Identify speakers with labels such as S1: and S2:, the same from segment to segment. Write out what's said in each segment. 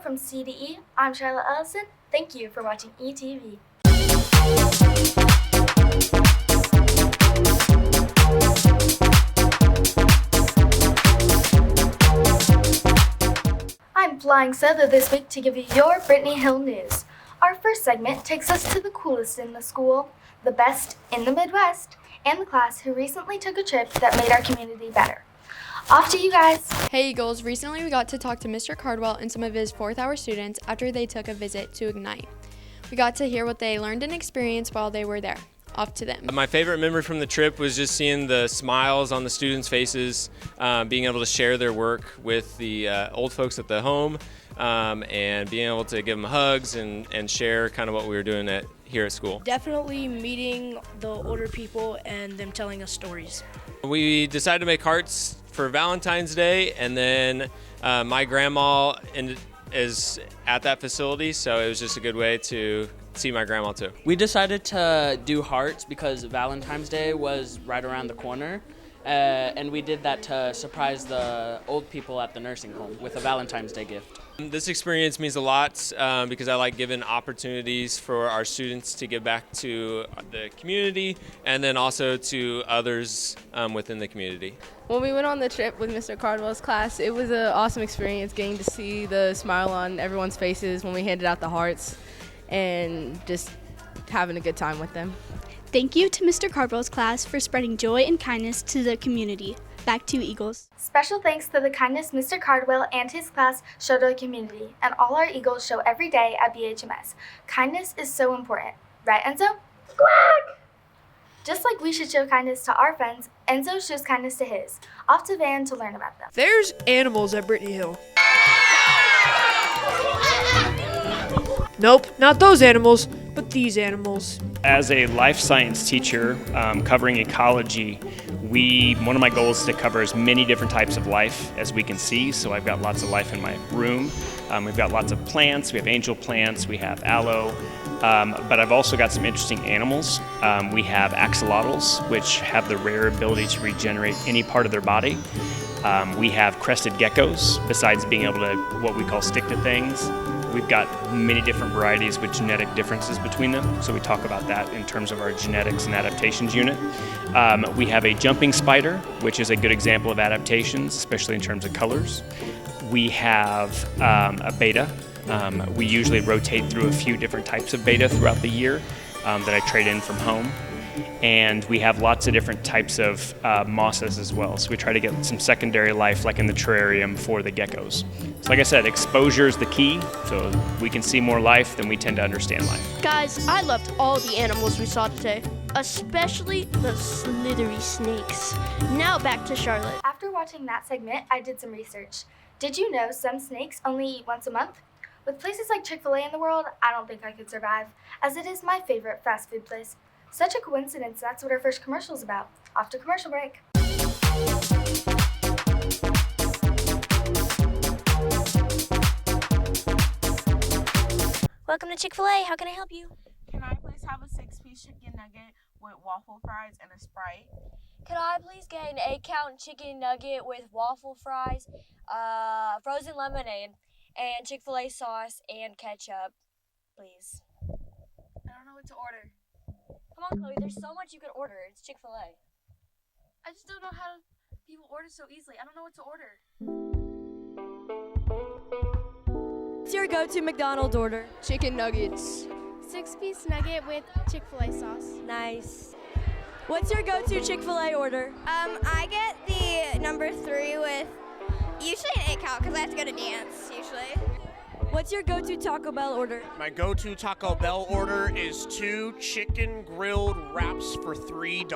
S1: Hello from CDE. I'm Charlotte Ellison. Thank you for watching ETV. I'm flying solo this week to give you your Brittany Hill news. Our first segment takes us to the coolest in the school, the best in the Midwest, and the class who recently took a trip that made our community better. Off to you guys!
S2: Hey Eagles, recently we got to talk to Mr. Cardwell and some of his 4th hour students after they took a visit to Ignite. We got to hear what they learned and experienced while they were there. Off to them.
S3: My favorite memory from the trip was just seeing the smiles on the students' faces, being able to share their work with the old folks at the home, and being able to give them hugs and share kind of what we were doing here at school.
S4: Definitely meeting the older people and them telling us stories.
S3: We decided to make hearts for Valentine's Day, and then my grandma is at that facility, so it was just a good way to see my grandma too.
S5: We decided to do hearts because Valentine's Day was right around the corner, and we did that to surprise the old people at the nursing home with a Valentine's Day gift.
S3: This experience means a lot because I like giving opportunities for our students to give back to the community and then also to others within the community.
S6: When we went on the trip with Mr. Cardwell's class, it was an awesome experience getting to see the smile on everyone's faces when we handed out the hearts and just having a good time with them.
S7: Thank you to Mr. Cardwell's class for spreading joy and kindness to the community. Back to you, Eagles.
S1: Special thanks to the kindness Mr. Cardwell and his class show to the community, and all our Eagles show every day at BHMS. Kindness is so important. Right, Enzo? Quack! Just like we should show kindness to our friends, Enzo shows kindness to his. Off to Van to learn about them.
S8: There's animals at Brittany Hill. Nope, not those animals, but these animals.
S9: As a life science teacher covering ecology, one of my goals is to cover as many different types of life as we can see. So I've got lots of life in my room. We've got lots of plants. We have angel plants. We have aloe. But I've also got some interesting animals. We have axolotls, which have the rare ability to regenerate any part of their body. We have crested geckos, besides being able to what we call stick to things. We've got many different varieties with genetic differences between them, so we talk about that in terms of our genetics and adaptations unit. We have a jumping spider, which is a good example of adaptations, especially in terms of colors. We have a beta. We usually rotate through a few different types of beta throughout the year that I trade in from home. And we have lots of different types of mosses as well. So we try to get some secondary life like in the terrarium for the geckos. So like I said, exposure is the key. So we can see more life than we tend to understand life.
S4: Guys, I loved all the animals we saw today, especially the slithery snakes. Now back to Charlotte.
S1: After watching that segment, I did some research. Did you know some snakes only eat once a month? With places like Chick-fil-A in the world, I don't think I could survive, as it is my favorite fast food place. Such a coincidence, that's what our first commercial is about. Off to commercial break.
S10: Welcome to Chick-fil-A. How can I help you?
S11: Can I please have a 6-piece chicken nugget with waffle fries and a Sprite?
S10: Could I please get an 8-count chicken nugget with waffle fries, frozen lemonade, and Chick-fil-A sauce and ketchup, please?
S11: I don't know what to order.
S10: Come on, Chloe. There's so much you could order. It's Chick-fil-A.
S11: I just don't know how people order so easily. I don't know what to order.
S12: What's your go-to McDonald's order?
S6: Chicken nuggets.
S7: 6-piece nugget with Chick-fil-A sauce.
S12: Nice. What's your go-to Chick-fil-A order?
S13: I get the number 3 with usually an 8-count because I have to go to dance usually.
S12: What's your go-to Taco Bell order?
S14: My go-to Taco Bell order is 2 chicken grilled wraps for $3.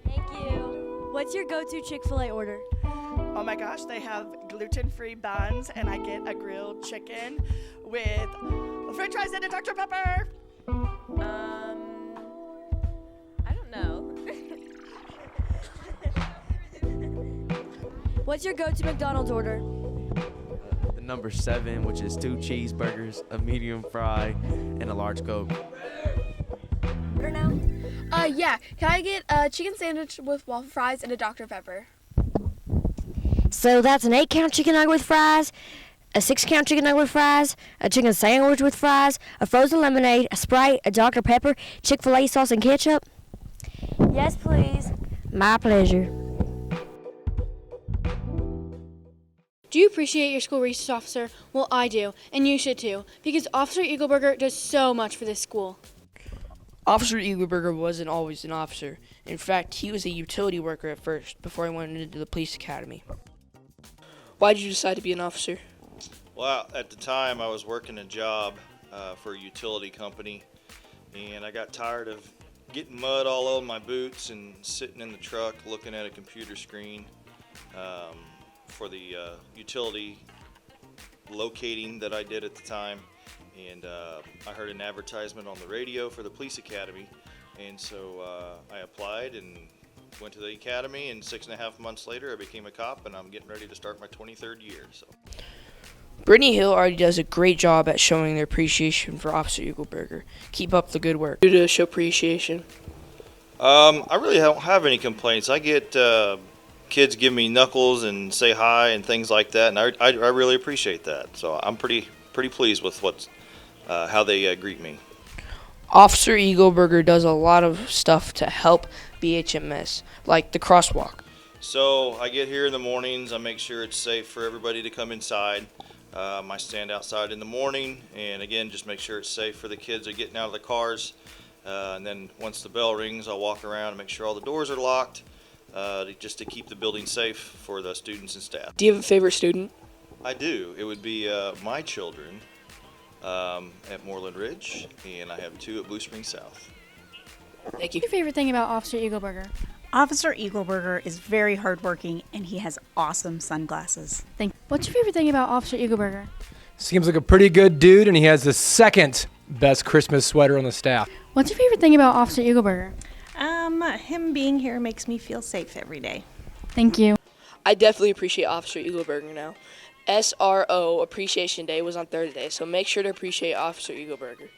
S12: Thank you. What's your go-to Chick-fil-A order?
S15: Oh my gosh, they have gluten-free buns and I get a grilled chicken with french fries and a Dr. Pepper.
S12: I don't know. What's your go-to McDonald's order?
S16: Number 7, which is 2 cheeseburgers, a medium fry, and a large Coke.
S10: Order now?
S17: Yeah. Can I get a chicken sandwich with waffle fries and a Dr. Pepper?
S10: So that's an 8-count chicken nugget with fries,
S18: a 6-count chicken nugget with fries, a chicken sandwich with fries, a frozen lemonade, a Sprite, a Dr. Pepper, Chick-fil-A sauce and ketchup?
S12: Yes, please.
S18: My pleasure.
S2: Do you appreciate your school resource officer? Well, I do, and you should too, because Officer Eagleburger does so much for this school.
S8: Officer Eagleburger wasn't always an officer. In fact, he was a utility worker at first before he went into the police academy. Why did you decide to be an officer?
S19: Well, at the time I was working a job for a utility company, and I got tired of getting mud all over my boots and sitting in the truck looking at a computer screen for the utility locating that I did at the time. And I heard an advertisement on the radio for the police academy, and so I applied and went to the academy, and 6.5 months later I became a cop, and I'm getting ready to start my 23rd year. So
S8: Brittany Hill already does a great job at showing their appreciation for Officer Eagleburger. Keep up the good work. Do to show appreciation?
S19: I really don't have any complaints. I get kids give me knuckles and say hi and things like that, and I really appreciate that. So I'm pretty pleased with how they greet me.
S8: Officer Eagleburger does a lot of stuff to help BHMS, like the crosswalk.
S19: So I get here in the mornings, I make sure it's safe for everybody to come inside. I stand outside in the morning, and again, just make sure it's safe for the kids that are getting out of the cars. And then once the bell rings, I'll walk around and make sure all the doors are locked, just to keep the building safe for the students and staff.
S8: Do you have a favorite student?
S19: I do. It would be my children at Moreland Ridge, and I have 2 at Blue Spring South.
S8: Thank you.
S2: What's your favorite thing about Officer Eagleburger?
S20: Officer Eagleburger is very hardworking, and he has awesome sunglasses.
S2: What's your favorite thing about Officer Eagleburger?
S21: Seems like a pretty good dude, and he has the second best Christmas sweater on the staff.
S2: What's your favorite thing about Officer Eagleburger?
S20: Him being here makes me feel safe every day.
S2: Thank you.
S8: I definitely appreciate Officer Eagleburger now. SRO Appreciation Day was on Thursday, so make sure to appreciate Officer Eagleburger.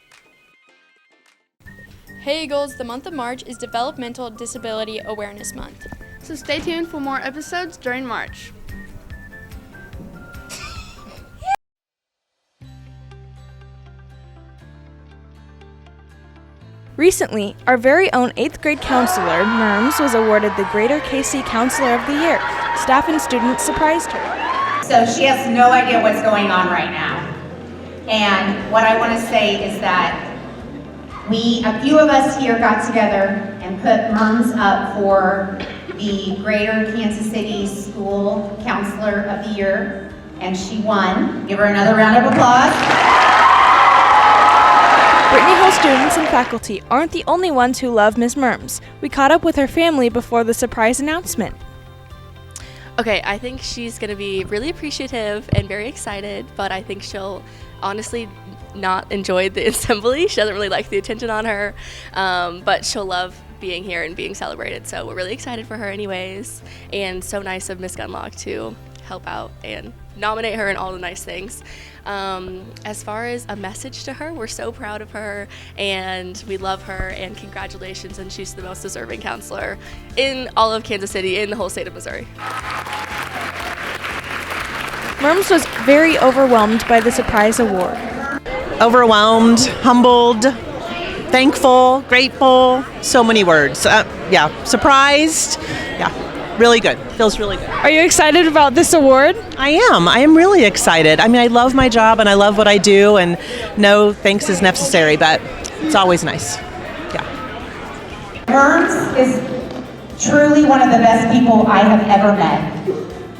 S2: Hey Eagles, the month of March is Developmental Disability Awareness Month.
S17: So stay tuned for more episodes during March.
S22: Recently, our very own 8th grade counselor, Merms, was awarded the Greater KC Counselor of the Year. Staff and students surprised her.
S23: So she has no idea what's going on right now. And what I want to say is that a few of us here got together and put Merms up for the Greater Kansas City School Counselor of the Year, and she won. Give her another round of applause.
S22: Brittany Hill students and faculty aren't the only ones who love Ms. Merms. We caught up with her family before the surprise announcement.
S24: Okay, I think she's going to be really appreciative and very excited, but I think she'll honestly not enjoy the assembly. She doesn't really like the attention on her, but she'll love being here and being celebrated. So we're really excited for her anyways, and so nice of Miss Gunlock to help out and nominate her and all the nice things. As far as a message to her, we're so proud of her and we love her, and congratulations, and she's the most deserving counselor in all of Kansas City, in the whole state of Missouri.
S22: Merms was very overwhelmed by the surprise award.
S25: Overwhelmed, humbled, thankful, grateful, so many words. Surprised, really good. Feels really good.
S22: Are you excited about this award?
S25: I am really excited. I mean, I love my job and I love what I do, and no thanks is necessary, but it's always nice.
S23: Merms is truly one of the best people I have ever met.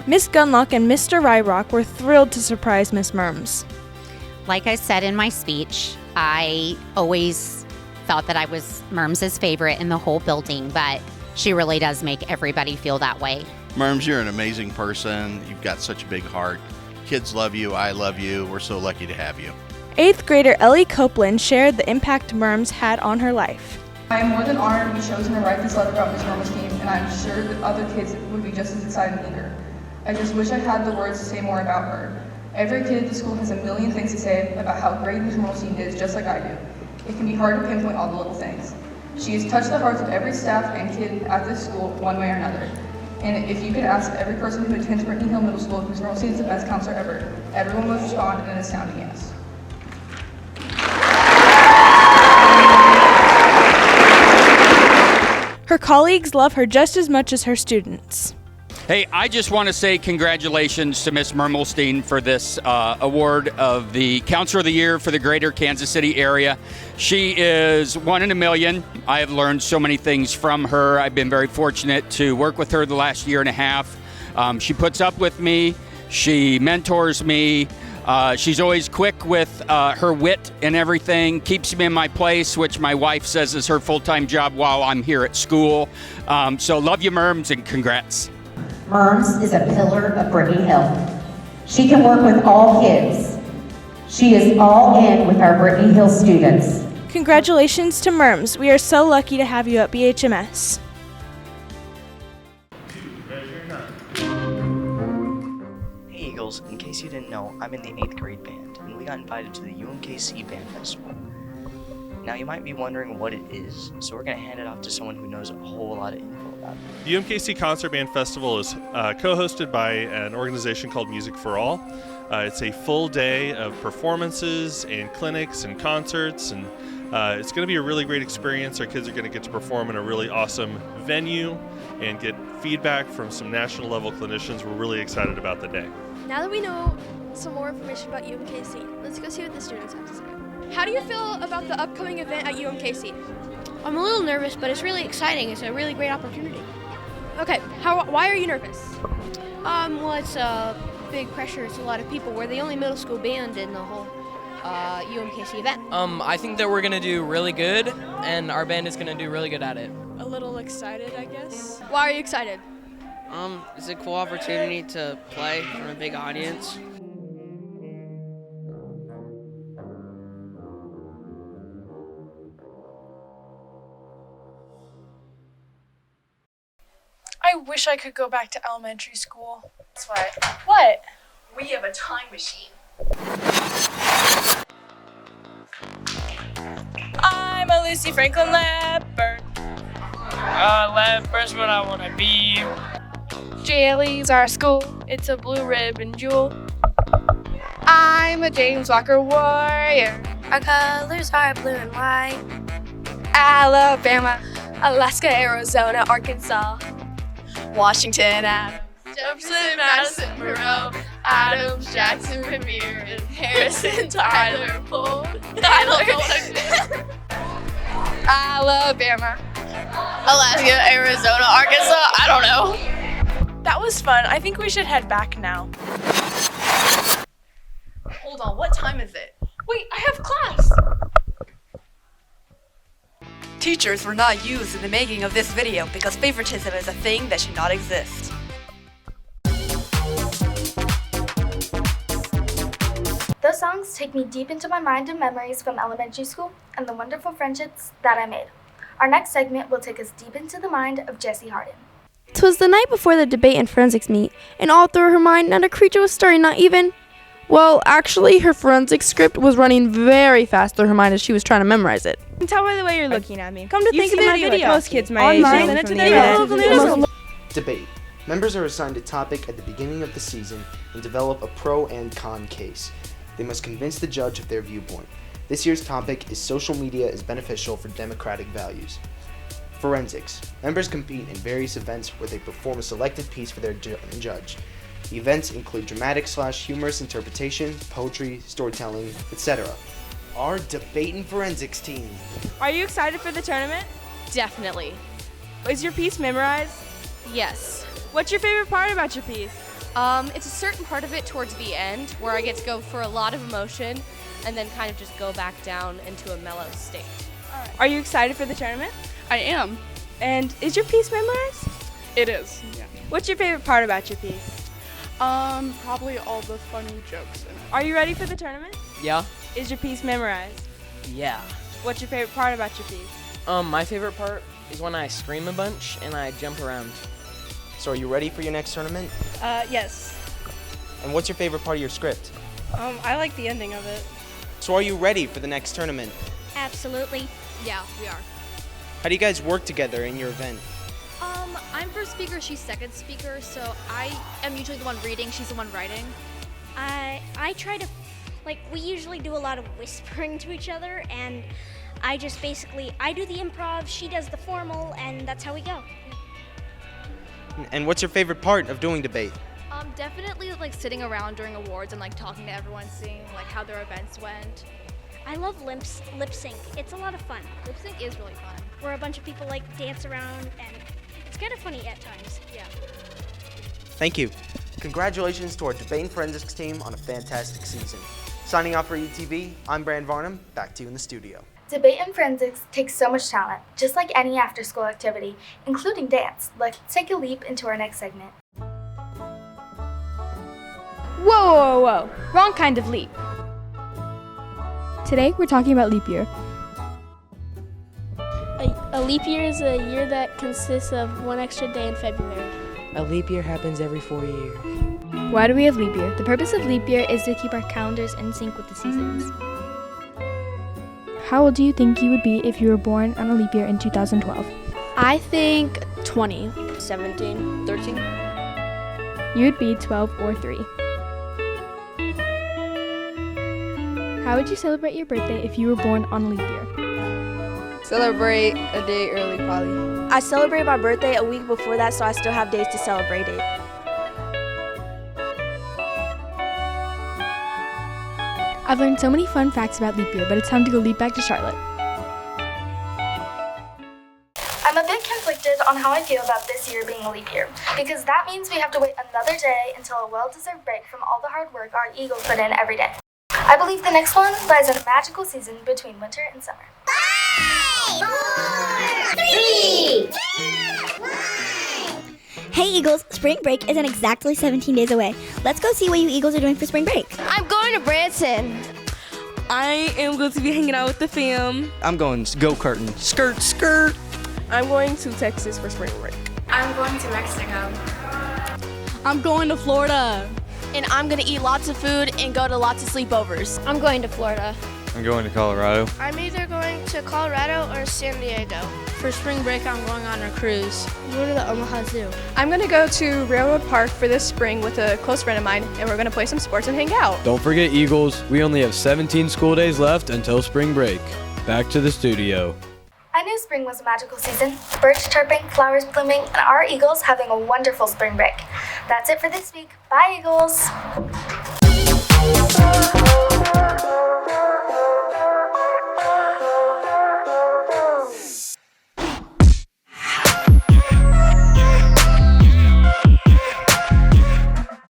S22: Miss Gunlock and Mr. Ryrock were thrilled to surprise Miss Merms.
S26: Like I said in my speech, I always thought that I was Merms' favorite in the whole building, but she really does make everybody feel that way.
S27: Merms, you're an amazing person. You've got such a big heart. Kids love you. I love you. We're so lucky to have you.
S22: 8th grader Ellie Copeland shared the impact Merms had on her life.
S28: I am more than honored to be chosen to write this letter about Ms. Merms' team, and I'm sure that other kids would be just as excited and eager. I just wish I had the words to say more about her. Every kid at the school has a million things to say about how great Ms. Merms' team is, just like I do. It can be hard to pinpoint all the little things. She has touched the hearts of every staff and kid at this school one way or another. And if you could ask every person who attends Brittany Hill Middle School whose Merle is the best counselor ever, everyone would respond in an astounding yes.
S22: Her colleagues love her just as much as her students.
S1: Hey, I just want to say congratulations to Miss Mermelstein for this award of the Counselor of the Year for the Greater Kansas City area. She is one in a million. I have learned so many things from her. I've been very fortunate to work with her the last year and a half. She puts up with me. She mentors me. She's always quick with her wit and everything, keeps me in my place, which my wife says is her full-time job while I'm here at school. So love you, Merms, and congrats.
S23: Merms is a pillar of Brittany Hill. She can work with all kids. She is all in with our Brittany Hill students.
S22: Congratulations to Merms. We are so lucky to have you at BHMS.
S3: Hey Eagles, in case you didn't know, I'm in the 8th grade band, and we got invited to the UMKC Band Festival. Now you might be wondering what it is, so we're going to hand it off to someone who knows a whole lot of info about it.
S4: The UMKC Concert Band Festival is co-hosted by an organization called Music for All. It's a full day of performances and clinics and concerts, and it's going to be a really great experience. Our kids are going to get to perform in a really awesome venue and get feedback from some national level clinicians. We're really excited about the day.
S17: Now that we know some more information about UMKC, let's go see what the students have to say. How do you feel about the upcoming event at UMKC?
S5: I'm a little nervous, but it's really exciting. It's a really great opportunity.
S17: Okay, why are you nervous?
S5: Well, it's a big pressure. It's a lot of people. We're the only middle school band in the whole UMKC event.
S6: I think that we're going to do really good, and our band is going to do really good at it.
S22: A little excited, I guess.
S17: Why are you excited?
S6: It's a cool opportunity to play from a big audience.
S22: I wish I could go back to elementary school. That's what? What?
S7: We have a time machine.
S22: I'm a Lucy Franklin leopard. Leopard's what I want to be. JLE's our school. It's a blue ribbon jewel. I'm a James Walker warrior.
S5: Our colors are blue and white.
S22: Alabama, Alaska, Arizona, Arkansas. Washington, Adams, Jefferson, Madison, Monroe, Adams, Jackson, Revere, Harrison, Tyler, Polk, Alabama, Alaska, Arizona, Arkansas, I don't know. That was fun. I think we should head back now.
S7: Hold on, what time is it?
S22: Wait, I have class.
S7: Teachers were not used in the making of this video because favoritism is a thing that should not exist.
S9: Those songs take me deep into my mind and memories from elementary school and the wonderful friendships that I made. Our next segment will take us deep into the mind of Jessie Harden.
S17: 'Twas the night before the debate and forensics meet, and all through her mind not a creature was stirring, not even... Well, actually, her forensics script was running very fast through her mind as she was trying to memorize it.
S22: You can tell by the way you're looking at me. Come to think of my it, video. most kids my age send it to their
S11: Debate. Members are assigned a topic at the beginning of the season and develop a pro and con case. They must convince the judge of their viewpoint. This year's topic is social media is beneficial for democratic values. Forensics. Members compete in various events where they perform a selected piece for their judge. The events include dramatic/humorous interpretation, poetry, storytelling, etc. Our debate and forensics team.
S22: Are you excited for the tournament?
S7: Definitely.
S22: Is your piece memorized?
S7: Yes.
S22: What's your favorite part about your piece?
S7: It's a certain part of it towards the end where I get to go for a lot of emotion and then kind of just go back down into a mellow state.
S22: Right. Are you excited for the tournament?
S7: I am.
S22: And is your piece memorized?
S7: It is, yeah.
S22: What's your favorite part about your piece?
S7: Probably all the funny jokes in it.
S22: Are you ready for the tournament?
S6: Yeah.
S22: Is your piece memorized?
S6: Yeah.
S22: What's your favorite part about your piece?
S6: My favorite part is when I scream a bunch and I jump around.
S11: So are you ready for your next tournament?
S22: Yes.
S11: And what's your favorite part of your script?
S22: I like the ending of it.
S11: So are you ready for the next tournament?
S5: Absolutely.
S7: Yeah, we are.
S11: How do you guys work together in your event?
S10: I'm first speaker, she's second speaker, so I am usually the one reading, she's the one writing.
S12: I try to, we usually do a lot of whispering to each other, and I just basically, I do the improv, she does the formal, and that's how we go.
S11: And what's your favorite part of doing debate?
S10: Definitely sitting around during awards and talking to everyone, seeing how their events went.
S12: I love lip sync. It's a lot of fun.
S10: Lip sync is really fun.
S12: Where a bunch of people dance around, and it's kind of funny at times.
S10: Yeah.
S11: Thank you. Congratulations to our debate and forensics team on a fantastic season. Signing off for ETV, I'm Brand Varnum. Back to you in the studio.
S9: Debate and forensics takes so much talent, just like any after-school activity, including dance. Let's take a leap into our next segment.
S22: Whoa, whoa, whoa. Wrong kind of leap. Today we're talking about leap year.
S13: A leap year is a year that consists of one extra day in February.
S14: A leap year happens every 4 years.
S22: Why do we have leap year? The purpose of leap year is to keep our calendars in sync with the seasons. How old do you think you would be if you were born on a leap year in 2012?
S10: I think 20.
S13: 17, 13.
S22: You would be 12 or 3. How would you celebrate your birthday if you were born on a leap year?
S13: Celebrate a day early, probably.
S22: I celebrate my birthday a week before that, so I still have days to celebrate it. I've learned so many fun facts about leap year, but it's time to go leap back to Charlotte.
S9: I'm a bit conflicted on how I feel about this year being a leap year, because that means we have to wait another day until a well-deserved break from all the hard work our Eagles put in every day. I believe the next one lies in a magical season between winter and summer.
S12: 5, 4, 3, 2, 1.
S15: Hey Eagles, spring break isn't exactly 17 days away. Let's go see what you Eagles are doing for spring break.
S13: I'm going to Branson.
S22: I am going to be hanging out with the fam.
S16: I'm going go-karting. Skirt, skirt.
S13: I'm going to Texas for spring break.
S10: I'm going to Mexico.
S22: I'm going to Florida.
S13: And I'm going to eat lots of food and go to lots of sleepovers.
S10: I'm going to Florida.
S16: I'm going to Colorado.
S13: I'm either going to Colorado or San Diego.
S10: For spring break, I'm going on a cruise.
S13: I'm going to the Omaha Zoo.
S28: I'm going to go to Railroad Park for this spring with a close friend of mine, and we're going to play some sports and hang out.
S18: Don't forget, Eagles, we only have 17 school days left until spring break. Back to the studio.
S9: I knew spring was a magical season, birds chirping, flowers blooming, and our Eagles having a wonderful spring break. That's it for this week. Bye, Eagles!